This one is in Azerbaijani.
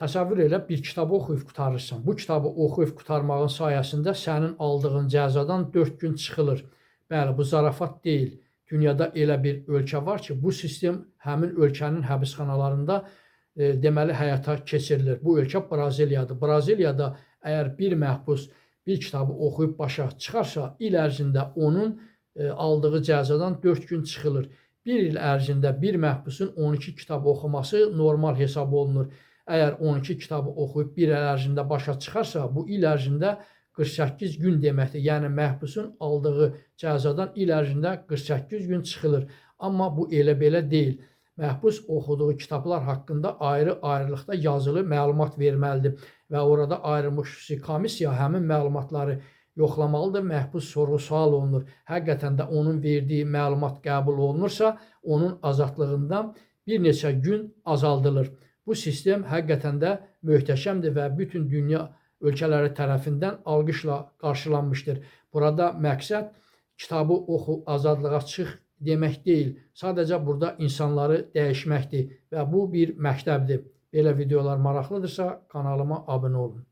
Təsəvvür elə, bir kitabı oxuyub qurtarırsan. Bu kitabı oxuyub qurtarmağın sayəsində sənin aldığın cəzadan 4 gün çıxılır. Bəli, bu zarafat deyil. Dünyada elə bir ölkə var ki, bu sistem həmin ölkənin həbsxanalarında deməli həyata keçirilir. Bu ölkə Braziliyadır. Braziliyada əgər bir məhbus bir kitabı oxuyub başa çıxarsa, il ərzində onun aldığı cəzadan 4 gün çıxılır. Bir il ərzində bir məhbusun 12 kitab oxuması normal hesab olunur. Əgər 12 kitabı oxuyub bir il ərzində başa çıxarsa, bu il ərzində 48 gün deməkdir. Yəni məhbusun aldığı cəzadan il ərzində 48 gün çıxılır. Amma bu elə belə deyil. Məhbus oxuduğu kitablar haqqında ayrı-ayrılıqda yazılı məlumat verməlidir və orada ayrılmış xüsusi komissiya həmin məlumatları yoxlamalıdır. Məhbus sorğu-sual olunur. Həqiqətən də onun verdiyi məlumat qəbul olunursa, onun azadlığından bir neçə gün azaldılır. Bu sistem həqiqətən də möhtəşəmdir və bütün dünya ölkələri tərəfindən alqışla qarşılanmışdır. Burada məqsəd kitabı oxu, azadlığa çıx demək deyil. Sadəcə burada insanları dəyişməkdir və bu bir məktəbdir. Belə videolar maraqlıdırsa kanalıma abunə olun.